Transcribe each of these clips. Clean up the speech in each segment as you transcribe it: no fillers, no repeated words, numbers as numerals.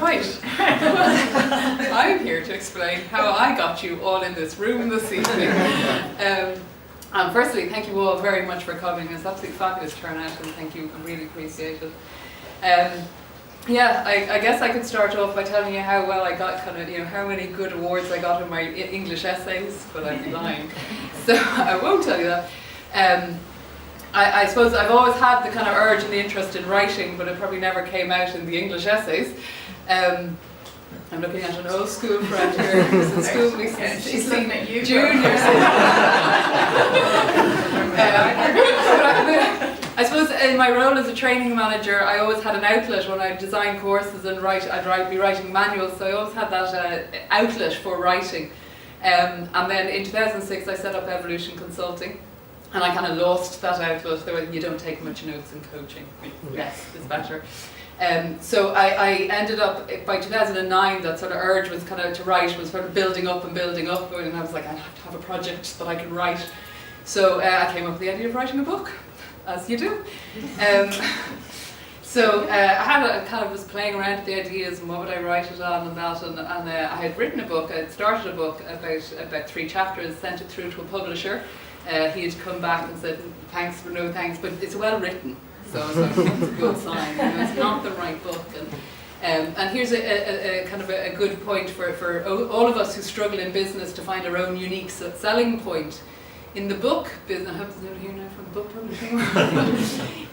Right. I'm here to explain how I got you all in this room this evening. And firstly, thank you all very much for coming. It's absolutely fabulous turnout, and thank you. I really appreciate it. I guess I could start off by telling you how well I got, how many good awards I got in my English essays, but I'd be lying. So I won't tell you that. I suppose I've always had the kind of urge and the interest in writing, but it probably never came out in the English essays. I'm looking at an old school friend here who's in school. She's looking at you. Juniors. I suppose in my role as a training manager, I always had an outlet when I design courses and I'd be writing manuals, so I always had that outlet for writing. And then in 2006 I set up Evolution Consulting, and I kind of lost that outlet. You don't take much notes in coaching. Less is better. So I ended up, by 2009, that sort of urge was kind of to write was sort of building up, and I was like, I have to have a project that I can write. So I came up with the idea of writing a book, as you do. So I was playing around with the ideas and what would I write it on and that, and I had written a book. I had started a book about 3 chapters, sent it through to a publisher. He had come back and said, thanks for no thanks, but it's well written. So I was like, that's a good sign. It's not the right book. And here's a kind of a good point for all of us who struggle in business to find our own unique selling point. In the book business, I hope there's nobody here now from the book publishing world.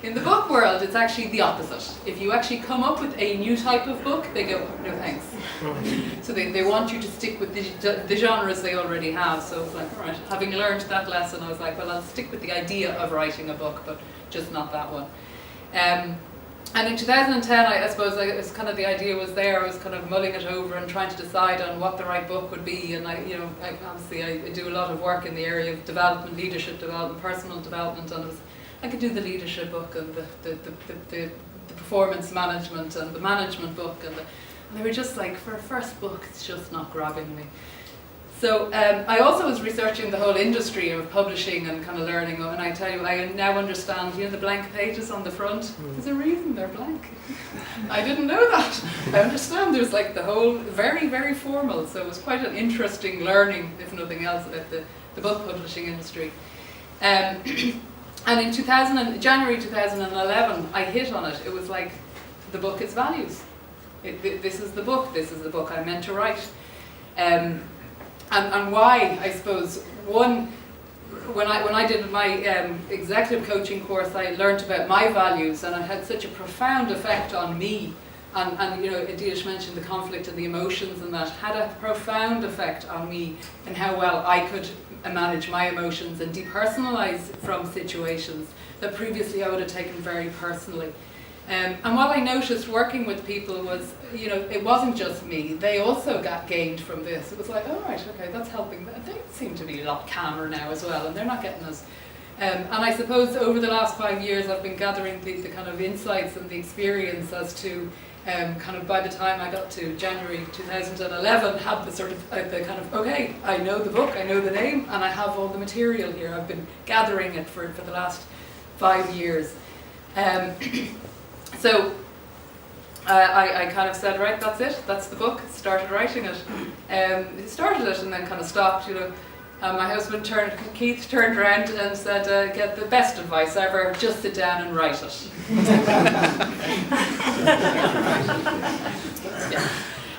In the book world, it's actually the opposite. If you actually come up with a new type of book, they go, no thanks. So they want you to stick with the genres they already have. So it's like, all right, having learned that lesson, I was like, well, I'll stick with the idea of writing a book, but just not that one. And in 2010, I suppose it was kind of the idea was there. I was kind of mulling it over and trying to decide on what the right book would be. And I do a lot of work in the area of development, leadership development, personal development, and I could do the leadership book and the performance management and the management book, and they were just like, for a first book, it's just not grabbing me. So I also was researching the whole industry of publishing and kind of learning, and I tell you, I now understand, the blank pages on the front, there's a reason they're blank. I didn't know that. I understand there's like the whole, very, very formal, so it was quite an interesting learning, if nothing else, about the book publishing industry. And in January 2011, I hit on it. It was like, the book is values. This is the book I meant to write. And why, I suppose, one, when I did my executive coaching course, I learned about my values, and it had such a profound effect on me. And Adish mentioned the conflict and the emotions, and that had a profound effect on me and how well I could manage my emotions and depersonalize from situations that previously I would have taken very personally. And what I noticed working with people was, it wasn't just me. They also gained from this. It was like, oh, right, okay, that's helping. They seem to be a lot calmer now as well, and they're not getting us. And I suppose over the last 5 years, I've been gathering the kind of insights and the experience as to kind of by the time I got to January 2011, had the sort of the kind of, okay, I know the book, I know the name, and I have all the material here. I've been gathering it for the last 5 years. So I kind of said, right, that's it, that's the book, started writing it. Started it and then kind of stopped, my husband Keith turned around and said, get the best advice ever, just sit down and write it. Yeah.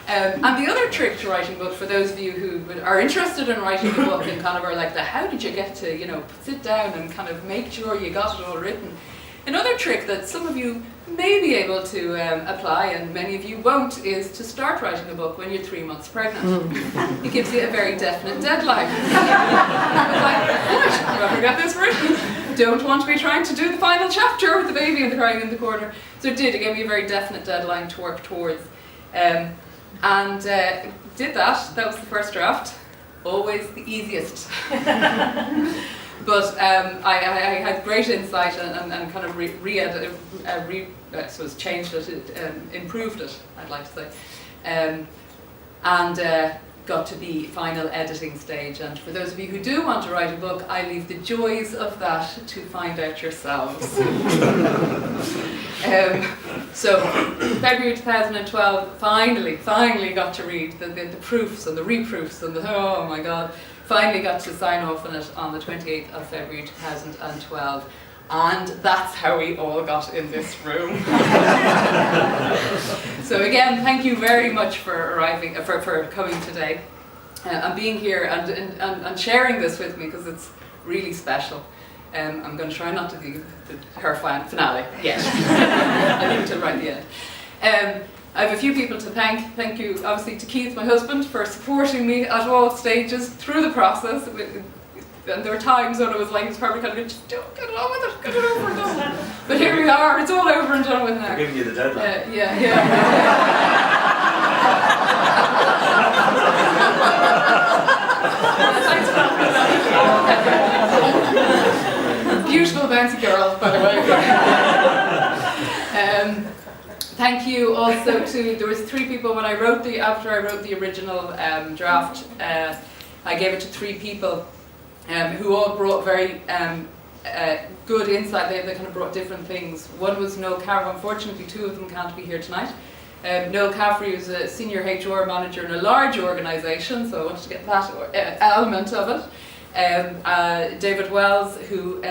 And the other trick to writing a book, for those of you who are interested in writing a book and kind of are like, how did you get to, sit down and kind of make sure you got it all written? Another trick that some of you may be able to apply, and many of you won't, is to start writing a book when you're 3 months pregnant. It gives you a very definite deadline. I've got this written. Don't want to be trying to do the final chapter with the baby and crying in the corner. So it gave me a very definite deadline to work towards. Did that. That was the first draft. Always the easiest. But I had great insight and kind of changed it, improved it, I'd like to say. got to the final editing stage. And for those of you who do want to write a book, I leave the joys of that to find out yourselves. So February 2012, finally got to read the proofs and the reproofs and oh my god, finally got to sign off on it on the 28th of February 2012. And that's how we all got in this room. So again, thank you very much for arriving, for coming today and being here and sharing this with me, because it's really special. I'm going to try not to do her finale yet. I'll leave it till right at the end. I have a few people to thank. Thank you, obviously, to Keith, my husband, for supporting me at all stages through the process. And there were times when it was like, it's probably kind of, just don't get on with it, get it over and done with. But here we are, it's all over and done with now. I'm giving you the deadline. Beautiful bouncy girl, by the way. Thank you also to, there was 3 people when after I wrote the original draft, I gave it to 3 people. Who all brought very good insight. They kind of brought different things. One was Noel Caffrey. Unfortunately, 2 of them can't be here tonight. Noel Caffrey was a senior HR manager in a large organisation, so I wanted to get that element of it. David Wells, who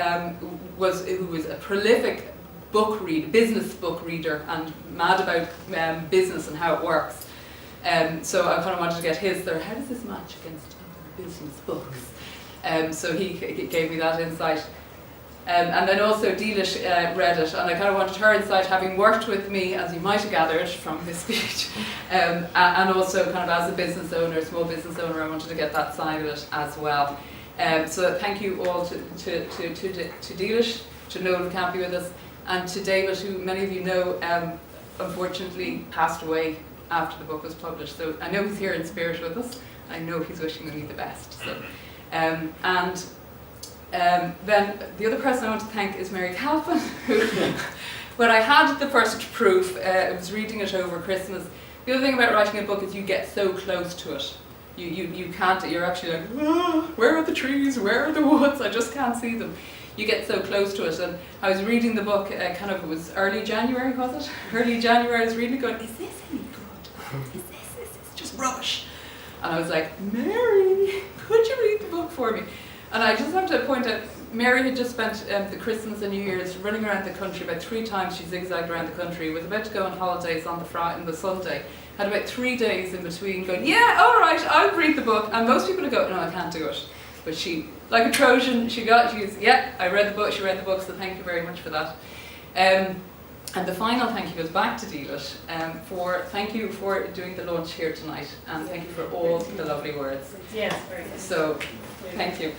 was a prolific business book reader, and mad about business and how it works. So I kind of wanted to get his there. How does this match against other business books? So he gave me that insight. And then also Dealish read it, and I kind of wanted her insight, having worked with me, as you might have gathered from this speech, and also kind of as a business owner, small business owner, I wanted to get that side of it as well. So thank you all to Dealish, to Noel who can't be with us, and to David, who many of you know unfortunately passed away after the book was published. So I know he's here in spirit with us. I know he's wishing me the best. So. Then the other person I want to thank is Mary Calvin, who, when I had the first proof, I was reading it over Christmas. The other thing about writing a book is you get so close to it. You can't, you're actually like, oh, where are the trees, where are the woods, I just can't see them. You get so close to it, and I was reading the book, it was early January, was it? Early January, I was reading it going, is this any good? Is this just rubbish? And I was like, Mary, could you read the book for me? And I just have to point out, Mary had just spent the Christmas and New Year's running around the country. About 3 times she zigzagged around the country, was about to go on holidays on the Friday and the Sunday. Had about 3 days in between going, yeah, all right, I'll read the book. And most people would go, no, I can't do it. But she, like a Trojan, yeah, I read the book, she read the book, so thank you very much for that. And the final thank you goes back to Dealish, thank you for doing the launch here tonight, and thank you for all the lovely words. Yes, very good. So, thank you.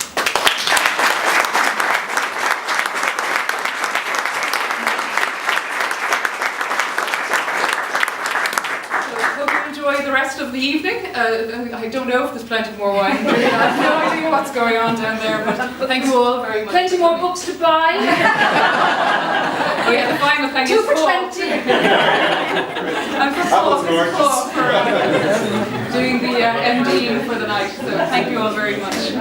Enjoy the rest of the evening. I don't know if there's plenty more wine. I have no idea what's going on down there, but thank you all very much. Plenty more books to buy. Oh yeah, the final thank you. 2 for 20. And for Paul for doing the MD for the night. So thank you all very much.